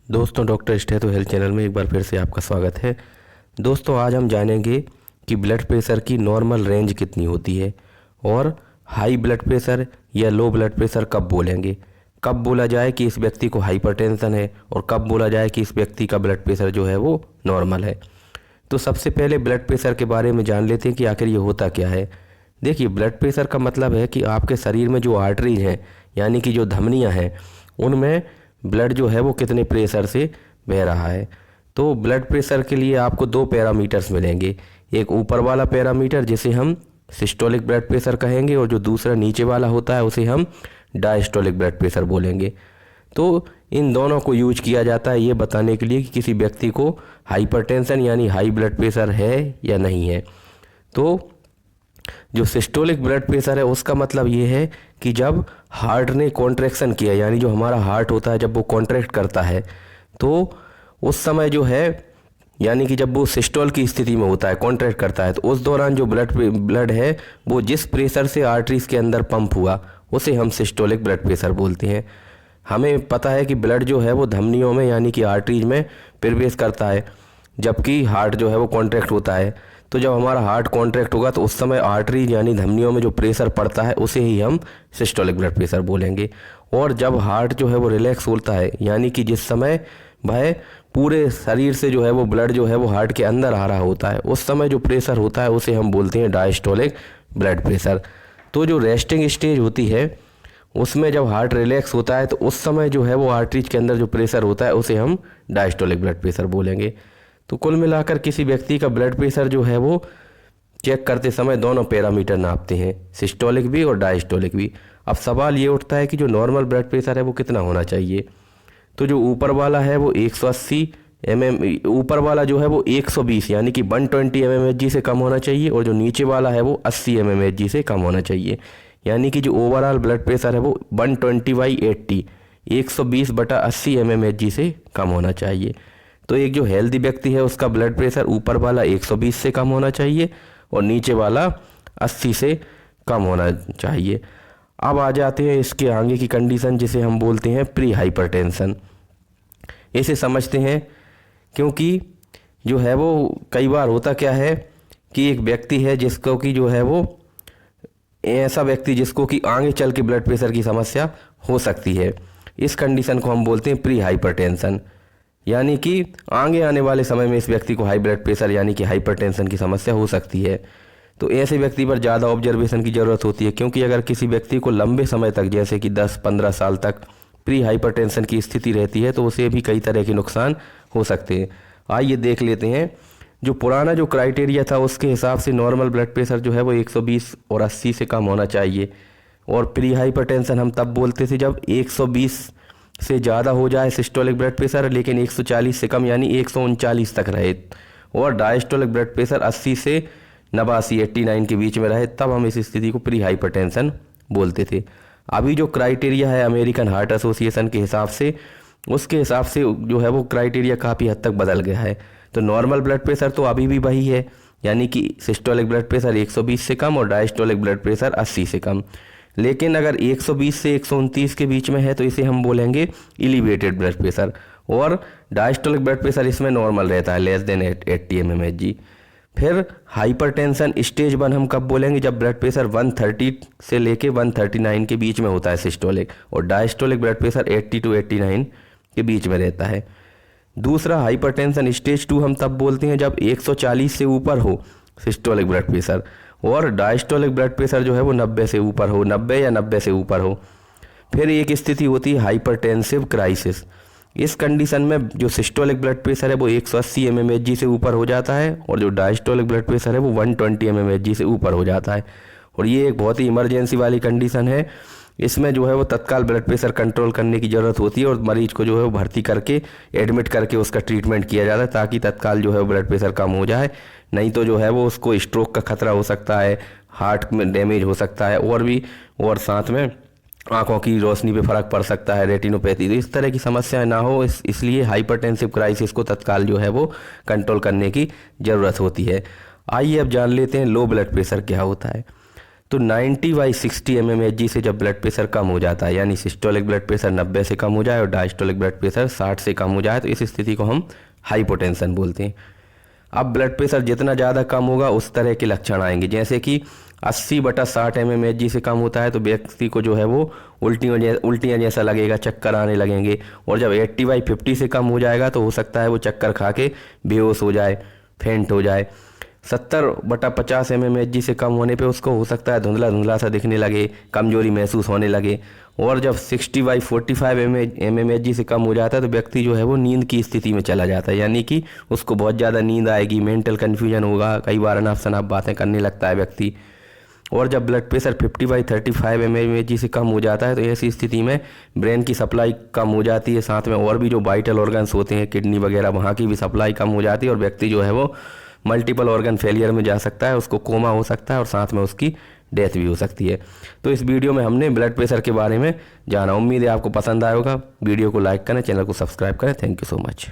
दोस्तों, doctor stetho health channel में एक बार फिर से आपका स्वागत है। दोस्तों, आज हम जानेंगे कि ब्लड प्रेशर की नॉर्मल रेंज कितनी होती है और हाई ब्लड प्रेशर या लो ब्लड प्रेशर कब बोलेंगे, कब बोला जाए कि इस व्यक्ति को हाइपरटेंशन है और कब बोला जाए कि इस व्यक्ति का ब्लड प्रेशर जो है वो नॉर्मल है। तो सबसे पहले ब्लड प्रेशर के बारे में जान लेते हैं कि आखिर ये होता क्या है। देखिए, ब्लड प्रेशर का मतलब है कि आपके शरीर में जो आर्टरीज हैं, यानी कि जो धमनियाँ हैं, उनमें ब्लड जो है वो कितने प्रेशर से बह रहा है। तो ब्लड प्रेशर के लिए आपको दो पैरामीटर्स मिलेंगे। एक ऊपर वाला पैरामीटर जिसे हम सिस्टोलिक ब्लड प्रेशर कहेंगे और जो दूसरा नीचे वाला होता है उसे हम डायस्टोलिक ब्लड प्रेशर बोलेंगे। तो इन दोनों को यूज किया जाता है ये बताने के लिए कि किसी व्यक्ति को हाइपरटेंशन यानी हाई ब्लड प्रेशर है या नहीं है। तो जो सिस्टोलिक ब्लड प्रेशर है उसका मतलब ये है कि जब हार्ट ने कॉन्ट्रैक्शन किया, यानी जो हमारा हार्ट होता है जब वो कॉन्ट्रैक्ट करता है तो उस समय जो है, यानी कि जब वो सिस्टोल की स्थिति में होता है, कॉन्ट्रैक्ट करता है, तो उस दौरान जो ब्लड है वो जिस प्रेशर से आर्टरीज के अंदर पंप हुआ उसे हम सिस्टोलिक ब्लड प्रेशर बोलते हैं। हमें पता है कि ब्लड जो है वो धमनियों में यानी कि आर्टरीज में प्रवेश करता है जबकि हार्ट जो है वो कॉन्ट्रैक्ट होता है। तो जब हमारा हार्ट कॉन्ट्रैक्ट होगा तो उस समय आर्टरीज यानी धमनियों में जो प्रेशर पड़ता है उसे ही हम सिस्टोलिक ब्लड प्रेशर बोलेंगे। और जब हार्ट जो है वो रिलैक्स होता है, यानी कि जिस समय वह पूरे शरीर से जो है वो ब्लड जो है वो हार्ट के अंदर आ रहा होता है, उस समय जो प्रेशर होता है उसे हम बोलते हैं डायस्टोलिक ब्लड प्रेशर। तो जो रेस्टिंग स्टेज होती है उसमें जब हार्ट रिलैक्स होता है तो उस समय जो है वो आर्टरीज के अंदर जो प्रेशर होता है उसे हम डायस्टोलिक ब्लड प्रेशर बोलेंगे। तो कुल मिलाकर किसी व्यक्ति का ब्लड प्रेशर जो है वो चेक करते समय दोनों पैरामीटर नापते हैं, सिस्टोलिक भी और डायस्टोलिक भी। अब सवाल ये उठता है कि जो नॉर्मल ब्लड प्रेशर है वो कितना होना चाहिए। तो जो ऊपर वाला है वो 180 ऊपर वाला जो है वो 120 यानी कि 120 mmHg से कम होना चाहिए और जो नीचे वाला है वो 80 mmHg से कम होना चाहिए। यानी कि जो ओवरऑल ब्लड प्रेशर है वो 120/80 120/80 mmHg से कम होना चाहिए। तो एक जो हेल्दी व्यक्ति है उसका ब्लड प्रेशर ऊपर वाला 120 से कम होना चाहिए और नीचे वाला 80 से कम होना चाहिए। अब आ जाते हैं इसके आगे की कंडीशन जिसे हम बोलते हैं प्री हाइपरटेंशन। इसे समझते हैं क्योंकि जो है वो कई बार होता क्या है कि एक व्यक्ति है जिसको कि जो है वो ऐसा व्यक्ति जिसको कि आगे चल के ब्लड प्रेशर की समस्या हो सकती है। इस कंडीशन को हम बोलते हैं प्री हाइपरटेंशन, यानी कि आगे आने वाले समय में इस व्यक्ति को हाई ब्लड प्रेशर यानी कि हाइपरटेंशन की समस्या हो सकती है। तो ऐसे व्यक्ति पर ज़्यादा ऑब्जर्वेशन की ज़रूरत होती है क्योंकि अगर किसी व्यक्ति को लंबे समय तक जैसे कि 10-15 साल तक प्री हाइपरटेंशन की स्थिति रहती है तो उसे भी कई तरह के नुकसान हो सकते हैं। आइए देख लेते हैं। जो पुराना जो क्राइटेरिया था उसके हिसाब से नॉर्मल ब्लड प्रेशर जो है वो 120 और 80 से कम होना चाहिए और प्री हाइपरटेंशन हम तब बोलते थे जब 120 से ज़्यादा हो जाए सिस्टोलिक ब्लड प्रेशर, लेकिन 140 से कम यानी 139 तक रहे, और डायस्टोलिक ब्लड प्रेशर 80 से 89 के बीच में रहे, तब हम इस स्थिति को प्री हाइपरटेंशन बोलते थे। अभी जो क्राइटेरिया है अमेरिकन हार्ट एसोसिएशन के हिसाब से, उसके हिसाब से जो है वो क्राइटेरिया काफ़ी हद तक बदल गया है। तो नॉर्मल ब्लड प्रेशर तो अभी भी वही है, यानी कि सिस्टोलिक ब्लड प्रेशर 120 से कम और डायस्टोलिक ब्लड प्रेशर 80 से कम। लेकिन अगर 120 से 129 के बीच में है तो इसे हम बोलेंगे एलिवेटेड ब्लड प्रेशर, और डायस्टोलिक ब्लड प्रेशर इसमें नॉर्मल रहता है <80 mmHg। फिर हाइपरटेंशन स्टेज 1 हम कब बोलेंगे, जब ब्लड प्रेशर 130 से लेके 139 के बीच में होता है सिस्टोलिक, और डायस्टोलिक ब्लड प्रेशर 80 to 89 के बीच में रहता है। दूसरा हाइपरटेंशन स्टेज 2 हम तब बोलते हैं जब 140 से ऊपर हो सिस्टोलिक ब्लड प्रेशर और डायस्टोलिक ब्लड प्रेशर जो है वो 90 से ऊपर हो, 90 या 90 से ऊपर हो। फिर एक स्थिति होती है हाइपरटेंसिव क्राइसिस। इस कंडीशन में जो सिस्टोलिक ब्लड प्रेशर है वो 180 mmHg से ऊपर हो जाता है और जो डायस्टोलिक ब्लड प्रेशर है वो 120 mmHg से ऊपर हो जाता है। और ये एक बहुत ही इमरजेंसी वाली कंडीशन है। इसमें जो है वो तत्काल ब्लड प्रेशर कंट्रोल करने की ज़रूरत होती है और मरीज को जो है वो भर्ती करके एडमिट करके उसका ट्रीटमेंट किया जाता है ताकि तत्काल जो है वो ब्लड प्रेशर कम हो जाए। नहीं तो जो है वो उसको स्ट्रोक का खतरा हो सकता है, हार्ट में डैमेज हो सकता है और साथ में आंखों की रोशनी पे फर्क पड़ सकता है, रेटिनोपैथी। तो इस तरह की समस्याएं ना हो इसलिए हाइपरटेंसिव क्राइसिस को तत्काल जो है वो कंट्रोल करने की ज़रूरत होती है। आइए अब जान लेते हैं लो ब्लड प्रेशर क्या होता है। तो 90/60 mmHg से जब ब्लड प्रेशर कम हो जाता है, यानी सिस्टोलिक ब्लड प्रेशर 90 से कम हो जाए और डायस्टोलिक ब्लड प्रेशर 60 से कम हो जाए, तो इस स्थिति को हम हाइपोटेंशन बोलते हैं। अब ब्लड प्रेशर जितना ज़्यादा कम होगा उस तरह के लक्षण आएंगे, जैसे कि 80/60 mmHg से कम होता है तो व्यक्ति को जो है वो उल्टियाँ जैसा लगेगा, चक्कर आने लगेंगे। और जब 80/50 से कम हो जाएगा तो हो सकता है वो चक्कर खा के बेहोश हो जाए, फेंट हो जाए। 70/50 mmHg से कम होने पे उसको हो सकता है धुंधला धुंधला सा दिखने लगे, कमजोरी महसूस होने लगे। और जब 60/45 mmHg से कम हो जाता है तो व्यक्ति जो है वो नींद की स्थिति में चला जाता है, यानी कि उसको बहुत ज़्यादा नींद आएगी, मेंटल कन्फ्यूजन होगा, कई बार अनाप शनाप बातें करने लगता है व्यक्ति। और जब ब्लड प्रेशर 50/35 mmHg से कम हो जाता है तो ऐसी स्थिति में ब्रेन की सप्लाई कम हो जाती है, साथ में और भी जो वाइटल ऑर्गन्स होते हैं, किडनी वगैरह, वहाँ की भी सप्लाई कम हो जाती है और व्यक्ति जो है वो मल्टीपल ऑर्गन फेलियर में जा सकता है, उसको कोमा हो सकता है और साथ में उसकी डेथ भी हो सकती है। तो इस वीडियो में हमने ब्लड प्रेशर के बारे में जाना। उम्मीद है आपको पसंद आया होगा। वीडियो को लाइक करें, चैनल को सब्सक्राइब करें। Thank you so much.